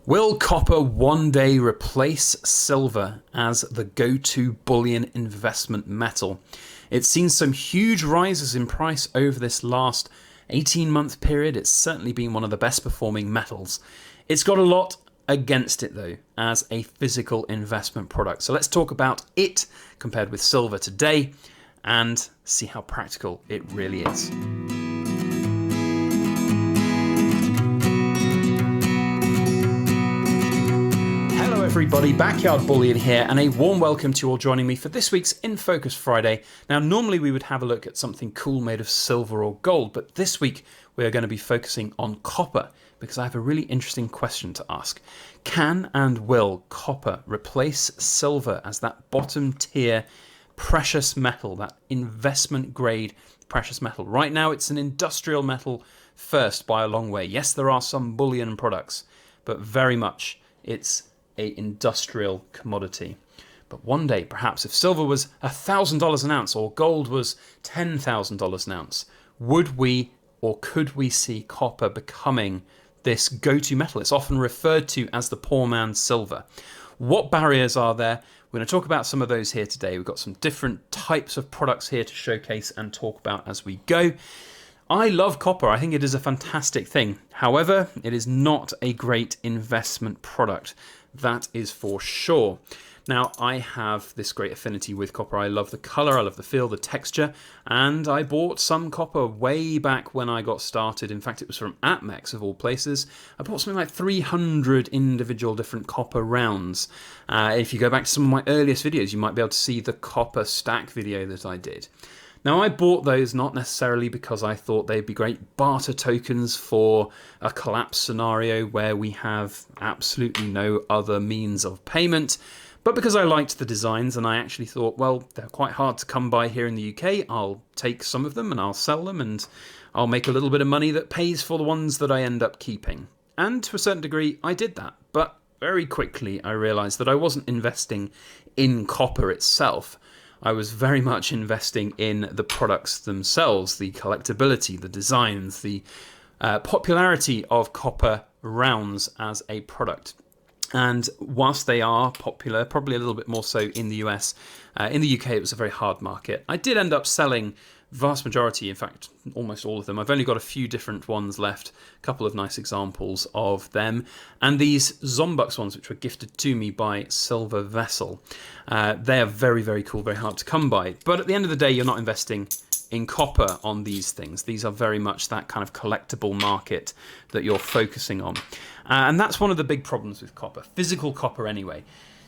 Will copper one day replace silver as the go-to bullion investment metal? It's seen some huge rises in price over this last 18-month period. It's certainly been one of the best performing metals. It's got a lot against it though as a physical investment product. So let's talk about it compared with silver today and see how practical it really is. Everybody, Backyard Bullion here, and a warm welcome to you all joining me for this week's In Focus Friday. Now, normally we would have a look at something cool made of silver or gold, but this week we are going to be focusing on copper because I have a really interesting question to ask. Can and will copper replace silver as that bottom tier precious metal, that investment grade precious metal? Right now it's an industrial metal first by a long way. Yes, there are some bullion products, but very much it's a industrial commodity. But one day, perhaps if silver was $1,000 an ounce or gold was $10,000 an ounce, would we or could we see copper becoming this go-to metal? It's often referred to as the poor man's silver. What barriers are there? We're going to talk about some of those here today. We've got some different types of products here to showcase and talk about as we go. I love copper. I think it is a fantastic thing. However, it is not a great investment product. That is for sure. Now, I have this great affinity with copper. I love the color, I love the feel, the texture, and I bought some copper way back when I got started. In fact, it was from APMEX of all places. I bought something like 300 individual different copper rounds. If you go back to some of my earliest videos, you might be able to see the copper stack video that I did. Now, I bought those not necessarily because I thought they'd be great barter tokens for a collapse scenario where we have absolutely no other means of payment, but because I liked the designs and I actually thought, well, they're quite hard to come by here in the UK. I'll take some of them and I'll sell them and I'll make a little bit of money that pays for the ones that I end up keeping. And to a certain degree, I did that. But very quickly, I realized that I wasn't investing in copper itself. I was very much investing in the products themselves, the collectability, the designs, the popularity of copper rounds as a product. And whilst they are popular, probably a little bit more so in the US, in the UK it was a very hard market. I did end up selling vast majority, in fact, almost all of them. I've only got a few different ones left, a couple of nice examples of them. And these Zombux ones, which were gifted to me by Silver Vessel, they are very, very cool, very hard to come by. But at the end of the day, you're not investing in copper on these things. These are very much that kind of collectible market that you're focusing on. And that's one of the big problems with copper, physical copper anyway.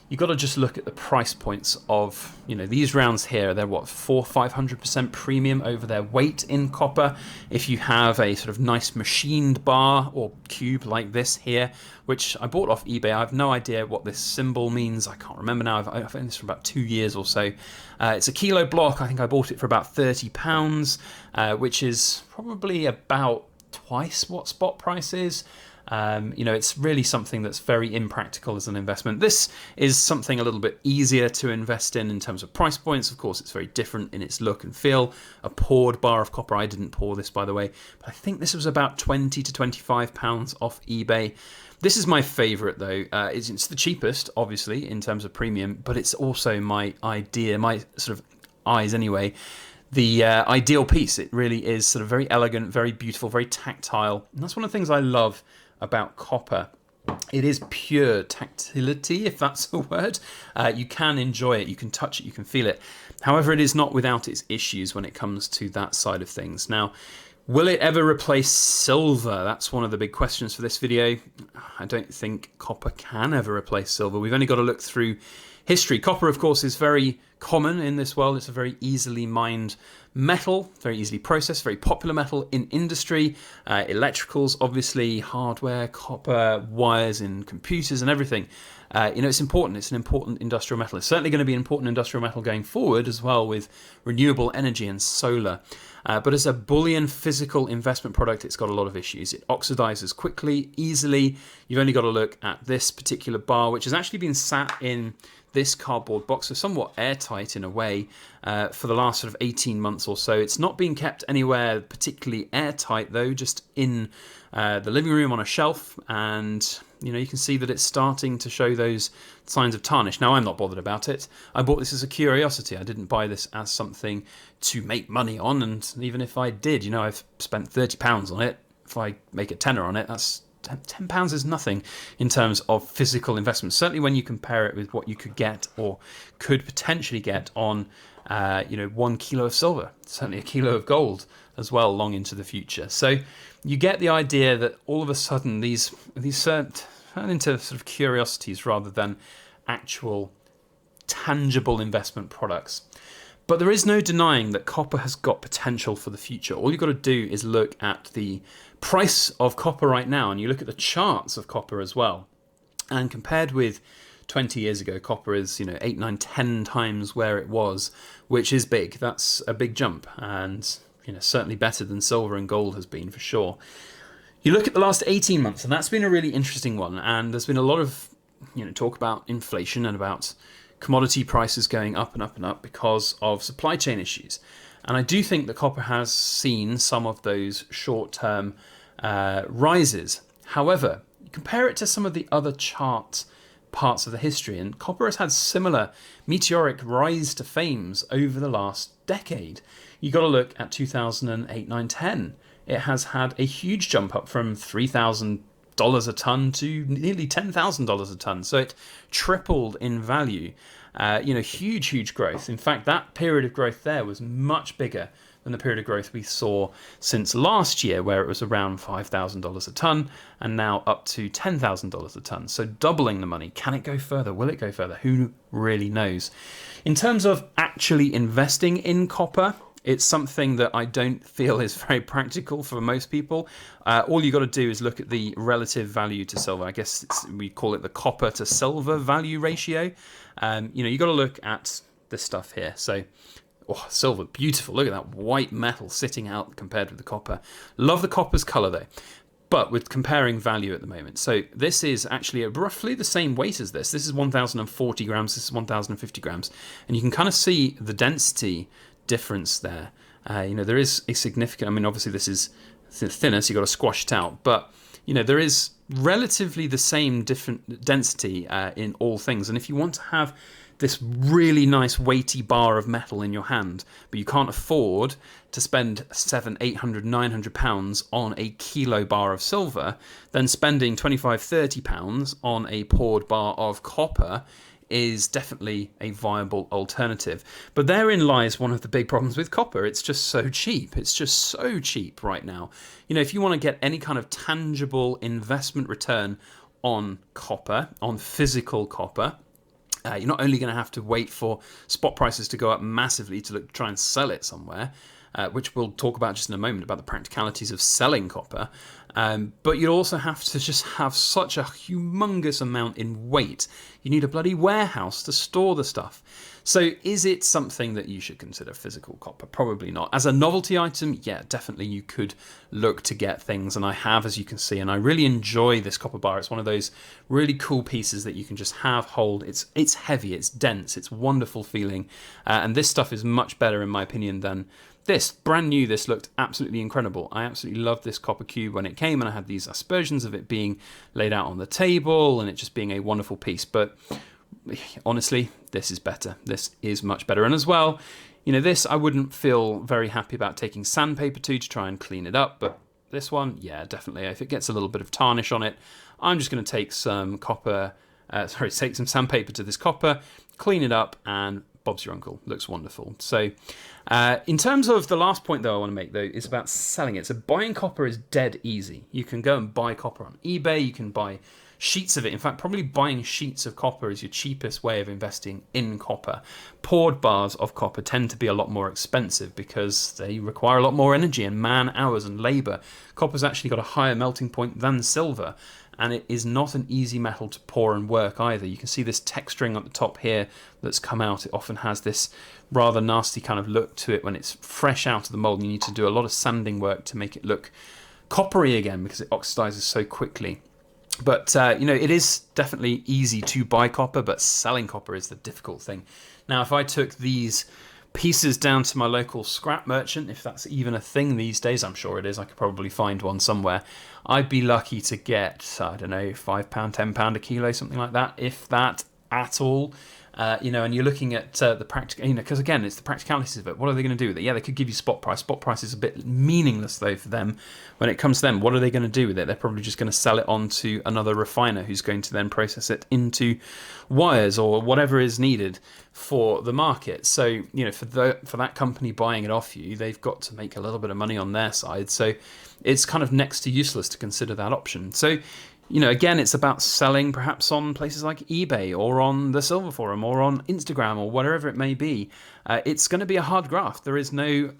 You've got to just look at the price points of, these rounds here. They're what, 400-500% premium over their weight in copper. If you have a sort of nice machined bar or cube like this here, which I bought off eBay, I have no idea what this symbol means. I can't remember now. I've owned this for about 2 years or so. It's a kilo block. I think I bought it for about £30, which is probably about twice what spot price is. It's really something that's very impractical as an investment. This is something a little bit easier to invest in terms of price points. Of course, it's very different in its look and feel. A poured bar of copper. I didn't pour this, by the way, but I think this was about £20 to £25 off eBay. This is my favorite though. It's the cheapest, obviously, in terms of premium, but it's also my idea, my sort of eyes anyway, the ideal piece. It really is sort of very elegant, very beautiful, very tactile. And that's one of the things I love about copper. It is pure tactility, if that's a word. You can enjoy it, you can touch it, you can feel it. However, it is not without its issues when it comes to that side of things. Now, will it ever replace silver? That's one of the big questions for this video. I don't think copper can ever replace silver. We've only got to look through history. Copper, of course, is very common in this world. It's a very easily mined metal, very easily processed, very popular metal in industry, electricals, obviously, hardware, copper, wires in computers and everything. It's important. It's an important industrial metal. It's certainly going to be an important industrial metal going forward as well with renewable energy and solar. But as a bullion physical investment product, it's got a lot of issues. It oxidizes quickly, easily. You've only got to look at this particular bar, which has actually been sat in this cardboard box, so somewhat airtight in a way, for the last sort of 18 months or so. It's not being kept anywhere particularly airtight though, just in the living room on a shelf, and You know, you can see that it's starting to show those signs of tarnish. Now, I'm not bothered about it. I bought this as a curiosity. I didn't buy this as something to make money on. And even if I did, you know, I've spent £30 on it. If I make a tenner on it, that's £10 is nothing in terms of physical investment. Certainly when you compare it with what you could get or could potentially get on, 1 kilo of silver, certainly a kilo of gold as well, long into the future. So you get the idea that all of a sudden these turn into sort of curiosities rather than actual tangible investment products. But there is no denying that copper has got potential for the future. All you've got to do is look at the price of copper right now, and you look at the charts of copper as well. And compared with 20 years ago, copper is 8, 9, 10 times where it was, which is big. That's a big jump, and certainly better than silver and gold has been for sure. You look at the last 18 months, and that's been a really interesting one. And there's been a lot of talk about inflation and about commodity prices going up and up and up because of supply chain issues. And I do think that copper has seen some of those short-term rises. However, you compare it to some of the other parts of the history, and copper has had similar meteoric rise to fames over the last decade. You got to look at 2008, 9, 10. It has had a huge jump up from $3,000 a ton to nearly $10,000 a ton. So it tripled in value. Huge growth. In fact, that period of growth there was much bigger than the period of growth we saw since last year, where it was around $5,000 a ton and now up to $10,000 a ton. So doubling the money. Can it go further? Will it go further? Who really knows? In terms of actually investing in copper, it's something that I don't feel is very practical for most people. All you got to do is look at the relative value to silver. I guess we call it the copper to silver value ratio. You got to look at this stuff here. So, silver, beautiful. Look at that white metal sitting out compared with the copper. Love the copper's color though. But with comparing value at the moment. So this is actually roughly the same weight as this. This is 1,040 grams. This is 1,050 grams. And you can kind of see the density difference there. There is a significant, obviously this is thinner, so you've got to squash it out, but there is relatively the same different density in all things. And if you want to have this really nice weighty bar of metal in your hand, but you can't afford to spend 700, 800, 900 pounds on a kilo bar of silver, then spending 25, 30 pounds on a poured bar of copper is definitely a viable alternative. But therein lies one of the big problems with copper. It's just so cheap. It's just so cheap right now. If you want to get any kind of tangible investment return on copper, on physical copper, you're not only going to have to wait for spot prices to go up massively to try and sell it somewhere, which we'll talk about just in a moment, about the practicalities of selling copper. But you'll also have to just have such a humongous amount in weight. You need a bloody warehouse to store the stuff. So is it something that you should consider physical copper? Probably not. As a novelty item, yeah, definitely you could look to get things. And I have, as you can see, and I really enjoy this copper bar. It's one of those really cool pieces that you can just hold. It's heavy, it's dense, it's wonderful feeling. And this stuff is much better, in my opinion, than this. Brand new, this looked absolutely incredible. I absolutely loved this copper cube when it came, and I had these aspersions of it being laid out on the table and it just being a wonderful piece. But honestly, this is better. This is much better. And as well, this I wouldn't feel very happy about taking sandpaper to try and clean it up. But this one, yeah, definitely. If it gets a little bit of tarnish on it, I'm just going to take some take some sandpaper to this copper, clean it up, and Bob's your uncle. Looks wonderful. So in terms of the last point though I want to make though is about selling it. So buying copper is dead easy. You can go and buy copper on eBay. You can buy sheets of it. In fact, probably buying sheets of copper is your cheapest way of investing in copper. Poured bars of copper tend to be a lot more expensive because they require a lot more energy and man hours and labor. Copper's actually got a higher melting point than silver, and it is not an easy metal to pour and work either. You can see this texturing at the top here that's come out. It often has this rather nasty kind of look to it when it's fresh out of the mold. You need to do a lot of sanding work to make it look coppery again because it oxidizes so quickly. But, it is definitely easy to buy copper, but selling copper is the difficult thing. Now, if I took these pieces down to my local scrap merchant, if that's even a thing these days. I'm sure it is. I could probably find one somewhere. I'd be lucky to get, I don't know, £5, £10 a kilo, something like that, if that at all. And you're looking at the practical, because again, it's the practicalities of it. What are they going to do with it? Yeah, they could give you spot price. Spot price is a bit meaningless, though, for them. When it comes to them, what are they going to do with it? They're probably just going to sell it on to another refiner who's going to then process it into wires or whatever is needed for the market. So, for that company buying it off you, they've got to make a little bit of money on their side. So it's kind of next to useless to consider that option. So, again, it's about selling perhaps on places like eBay or on the Silver Forum or on Instagram or whatever it may be. It's going to be a hard graft. There is no,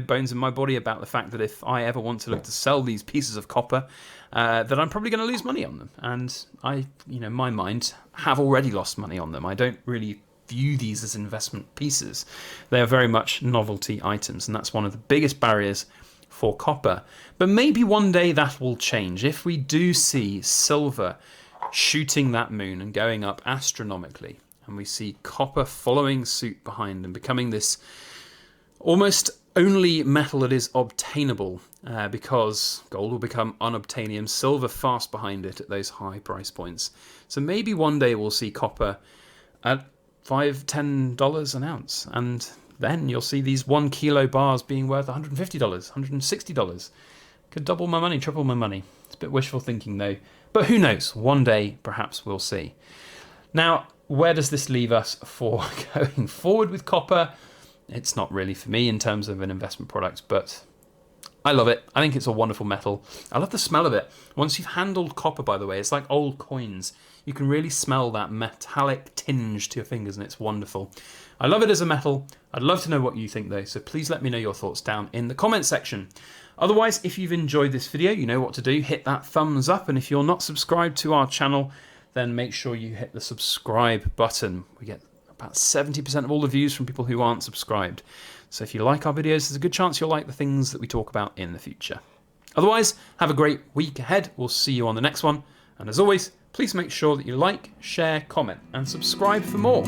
bones in my body about the fact that if I ever want to look to sell these pieces of copper, that I'm probably going to lose money on them. And I, my mind, have already lost money on them. I don't really view these as investment pieces. They are very much novelty items, and that's one of the biggest barriers for copper. But maybe one day that will change. If we do see silver shooting that moon and going up astronomically, and we see copper following suit behind and becoming this almost only metal that is obtainable, because gold will become unobtainium, silver fast behind it at those high price points. So maybe one day we'll see copper at $5, $10 an ounce, and then you'll see these 1 kilo bars being worth $150, $160. Could double my money, triple my money. It's a bit wishful thinking though. But who knows? One day, perhaps we'll see. Now, where does this leave us for going forward with copper? It's not really for me in terms of an investment product, but I love it. I think it's a wonderful metal. I love the smell of it. Once you've handled copper, by the way, it's like old coins. You can really smell that metallic tinge to your fingers, and it's wonderful. I love it as a metal. I'd love to know what you think though, so please let me know your thoughts down in the comment section. Otherwise, if you've enjoyed this video, you know what to do. Hit that thumbs up, and if you're not subscribed to our channel, then make sure you hit the subscribe button. We get about 70% of all the views from people who aren't subscribed. So if you like our videos, there's a good chance you'll like the things that we talk about in the future. Otherwise, have a great week ahead. We'll see you on the next one. And as always, please make sure that you like, share, comment, and subscribe for more.